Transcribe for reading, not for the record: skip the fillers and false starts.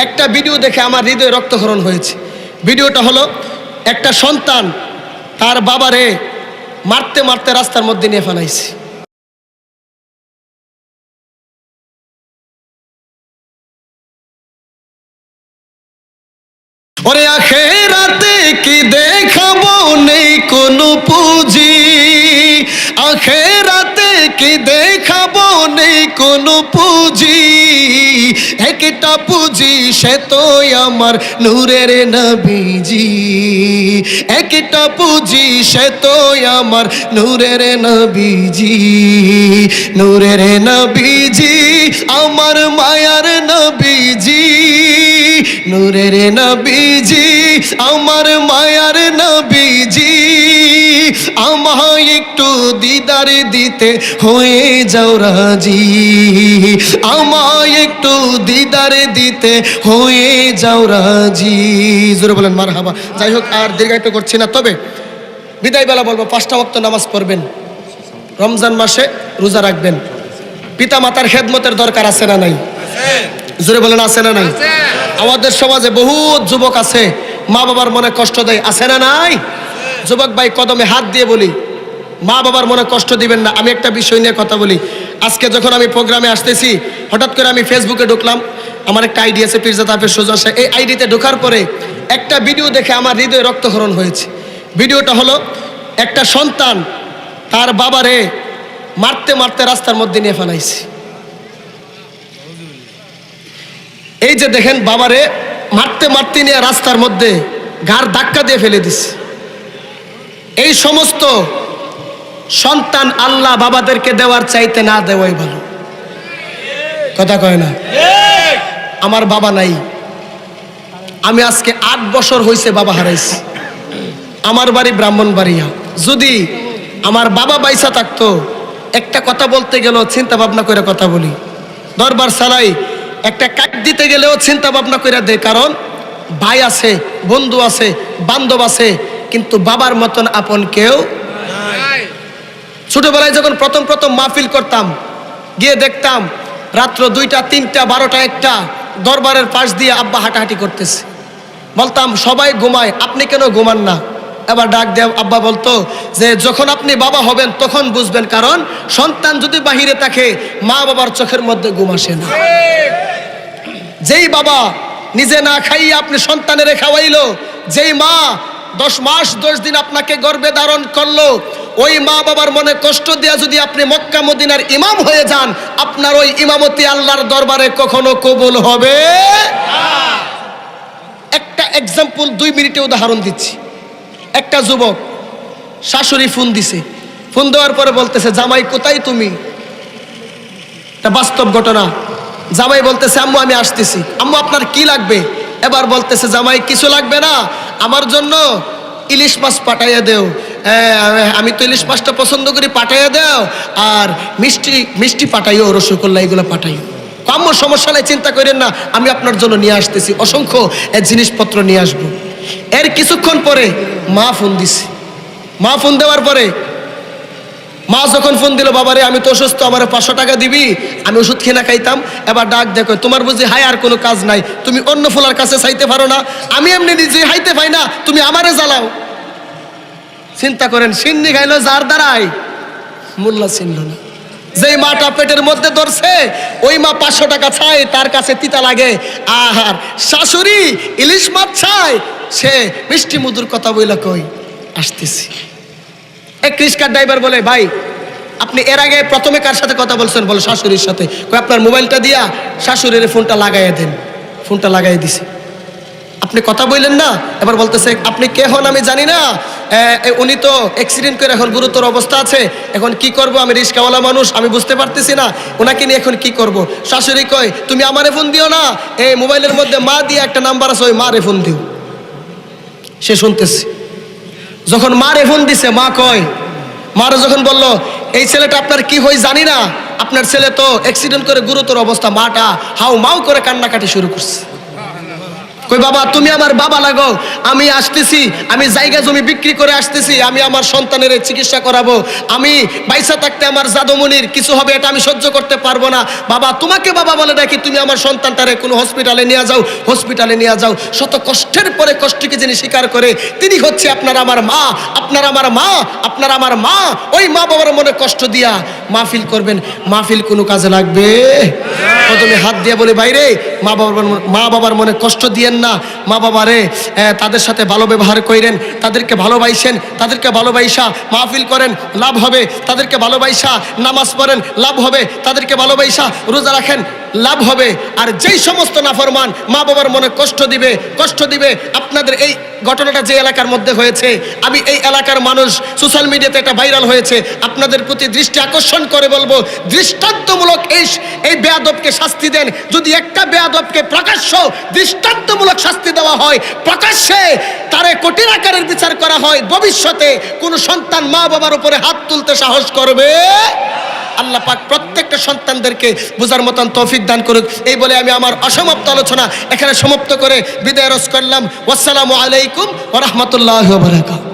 একটা ভিডিও দেখে আমার হৃদয়ে রক্তক্ষরণ হয়েছে। ভিডিওটা হলো একটা সন্তান তার বাবারে মারতে মারতে রাস্তার মধ্যে নিয়ে ফেলাইছে। ওরে আখেরাতে কি দেখাবো নেই কোনো পুঁজি, আখেরাতে কি দেখাবো নেই কোনো পুঁজি, একটা পুঁজি সে তো আমার নূরের নবীজি, একটা পুঁজি সে তো আমার নূরের নবীজি, নূরের নবীজি আমার মায়ার নবীজি, নূরের নবীজি আমার মায়ার নবীজি, আমায় একটু দিদার দিতে হয়ে যাও রাজি, আমায় একটু দিদার দিতে হয়ে যাও রাজি। জোরে বলেন মারহাবা। যাই হোক, আর দীর্ঘায়িত করছি না, তবে বিদায় বেলা বলবো 5টা ওয়াক্ত নামাজ পড়বেন, রমজান মাসে রোজা রাখবেন, পিতা মাতার খেদমতের দরকার আছে না নাই? জোরে বলেন আছে না নাই? আমাদের সমাজে বহুত যুবক আছে মা বাবার মনে কষ্ট দেয়, আছে না নাই? যুবক ভাই কদমে হাত দিয়ে বলি, মা বাবার মনে কষ্ট দিবেন না। আমি একটা বিষয় নিয়ে কথা বলি। আজকে যখন আমি প্রোগ্রামে আসতেছি, হঠাৎ করে আমি ফেসবুকে ঢুকলাম, আমার একটা আইডি আছে পিরজাত হাফেজ সুজন। এই আইডিতে ঢোকার পরে একটা ভিডিও দেখে আমার হৃদয়ে রক্তক্ষরণ হয়েছে। ভিডিওটা হলো একটা সন্তান তার বাবারে মারতে মারতে রাস্তার মধ্যে নিয়ে ফেলাইছে। এই যে দেখেন, বাবারে মারতে মারতে নিয়ে রাস্তার মধ্যে ঘাড় ধাক্কা দিয়ে ফেলে দিছে। এই সমস্ত সন্তান আল্লাহ বাবাদেরকে দেওয়ার চাইতে না দেওয়াই ভালো। কথা কয় না? আমার বাবা নাই, আমি আজকে 8 বছর হয়েছে বাবা হারাইছি। আমার বাড়ি ব্রাহ্মণবাড়িয়া। যদি আমার বাবা বাইসা থাকতো, একটা কথা বলতে গেলেও চিন্তা ভাবনা করে কথা বলি, দরবার সালাই একটা কাট দিতে গেলেও চিন্তা ভাবনা করে দেয়, কারণ ভাই আছে, বন্ধু আছে, বান্ধব আছে, কিন্তু বাবার মতন আপন কেউ। ছোটবেলায় যখন প্রথম প্রথম মাহফিল করতাম, গিয়ে দেখতাম রাত্র 2টা 3টা 12টা 1টা দরবারের পাশ দিয়ে আব্বা হাঁটাহাঁটি করতেছে। বলতাম সবাই ঘুমায়, আপনি কেন ঘুমান না? এবার ডাক দেব আব্বা বলতো যে যখন আপনি বাবা হবেন তখন বুঝবেন, কারণ সন্তান যদি বাহিরে থাকে মা বাবার চোখের মধ্যে ঘুম আসে না। যেই বাবা নিজে না খাইয়ে আপনি সন্তানের খাওয়াইলো, যেই মা 10 মাস 10 দিন আপনাকে গর্ভে ধারণ করলো, ওই মা বাবার মনে কষ্ট দিয়া যদি আপনি মক্কা মদিনার ইমাম হয়ে যান, আপনার ওই ইমামতি আল্লাহর দরবারে কখনো কবুল হবে না। একটা এক্সাম্পল 2 মিনিটে উদাহরণ দিচ্ছি। একটা যুবক শাশুড়ি ফোন দিছে, ফোন দেওয়ার পরে বলতেছে জামাই কোথায় তুমি? এটা বাস্তব ঘটনা। জামাই বলতেছে আম্মু আমি আসতেছি। আম্মু আপনার কি লাগবে? এবার বলতেছে জামাই কিছু লাগবে না, আমার জন্য ইলিশ মাছ পাঠাইয়া দেও। আমি তো ইলিশ মাছটা পছন্দ করি, পাঠাইয়া দেও, আর মিষ্টি মিষ্টি পাঠাইও, রসগোল্লা এগুলো পাঠাইও। আম্মু সমস্যা নাই, চিন্তা করেন না, আমি আপনার জন্য নিয়ে আসতেছি, অসংখ্য জিনিসপত্র নিয়ে আসবো। এর কিছুক্ষণ পরে মা ফোন দিছে। মা ফোন দেওয়ার পরে মা যখন ফোন দিল, বাবারে আমি তো অসুস্থ, আমার 500 টাকা দিবি, আমি ওষুধ খেয়ে না খাইতাম। এবার ডাক দেখো, তোমার বুঝি হাই আর কোনো কাজ নাই, তুমি অন্য ফুলার কাছে চাইতে পারো না, আমি এমনি নিজে হাইতে পাই না, তুমি আমারে জ্বালাও। চিন্তা করেন, সিন্নি খাইলো যার দ্বারাই, মোল্লা চিনল না। যেই মাটা পেটের মধ্যে ধরছে ওই মা 500 টাকা চায়, তার কাছে তিতা লাগে। আর শাশুড়ি ইলিশ মাছ চায়, সে মিষ্টি মধুর কথা বইলা কই আসতেছি। এক রিক্সার ড্রাইভার বলে ভাই আপনি এর আগে প্রথমে কার সাথে কথা বলছেন? বলে শাশুড়ির সাথে। কই আপনার মোবাইলটা দিয়া শাশুড়ির ফোনটা লাগাইয়া দেন। ফোনটা লাগাই দিছে। আপনি কথা বললেন না? এবার বলতেছে আপনি কে হন আমি জানি না, উনি তো অ্যাক্সিডেন্ট করে এখন গুরুতর অবস্থা আছে, এখন কি করব, আমি রিক্সাওয়ালা মানুষ, আমি বুঝতে পারতেছি না ওনাকে নিয়ে এখন কি করব। শাশুড়ি কয় তুমি আমারে ফোন দিও না, এই মোবাইলের মধ্যে মা দিয়ে একটা নাম্বার আছে, ওই মারে ফোন দিও। সে শুনতেছে। যখন মারে ফোন দিছে, মা কয়, মারে যখন বলল এই ছেলেটা আপনার কি হয় জানি না, আপনার ছেলে তো অ্যাক্সিডেন্ট করে গুরুতর অবস্থা, মাটা হাউ মাউ করে কান্নাকাটি শুরু করছে। কই বাবা তুমি আমার বাবা লাগো, আমি আসতেছি, আমি জায়গা জমি বিক্রি করে আসতেছি, আমি আমার সন্তানের চিকিৎসা করাবো, আমি বাইসা থাকতে আমার জাদুমনির কিছু হবে এটা আমি সহ্য করতে পারবো না। বাবা তোমাকে বাবা বলে ডাকি, তুমি আমার সন্তানটারে কোনো হসপিটালে নিয়ে যাও, হসপিটালে নিয়ে যাও। শত কষ্টের পরে কষ্টকে যিনি স্বীকার করে তিনি হচ্ছে আপনার আমার মা, আপনার আমার মা, আপনার আমার মা। ওই মা বাবার মনে কষ্ট দিয়া মাহফিল করবেন, মাহফিল কোনো কাজে লাগবে? প্রথমে হাত দিয়ে বলি বাইরে মা বাবার মনে কষ্ট দিয়েন না। মা বাবারে তাদের সাথে ভালো ব্যবহার করেন, তাদেরকে ভালোবাসেন, তাদেরকে ভালোবাসা মাহফিল করেন, লাভ হবে। তাদেরকে ভালোবাসা নামাজ পড়েন, লাভ হবে। তাদেরকে ভালোবাসা রোজা রাখেন, লাভ হবে। আর যেই সমস্ত নাফরমান মা বাবার মনে কষ্ট দিবে। আপনাদের এই ঘটনাটা যে এলাকার মধ্যে হয়েছে, আমি এই এলাকার মানুষ, সোশ্যাল মিডিয়াতে এটা ভাইরাল হয়েছে, আপনাদের প্রতি দৃষ্টি আকর্ষণ করে বলবো, দৃষ্টান্তমূলক এই বেয়াদবকে শাস্তি দেন। যদি একটা বেয়াদবকে প্রকাশ্য দৃষ্টান্তমূলক শাস্তি দেওয়া হয়, প্রকাশ্যে তারে কঠিন আকারের বিচার করা হয়, ভবিষ্যতে কোনো সন্তান মা বাবার উপরে হাত তুলতে সাহস করবে? আল্লাহ পাক প্রত্যেকটা সন্তানদেরকে বোঝার মতন তৌফিক দান করুক। এই বলে আমি আমার অসমাপ্ত আলোচনা এখানে সমাপ্ত করে বিদায় রস করলাম। আসসালামু আলাইকুম ওয়া রাহমাতুল্লাহি ওয়া বারাকাতুহু।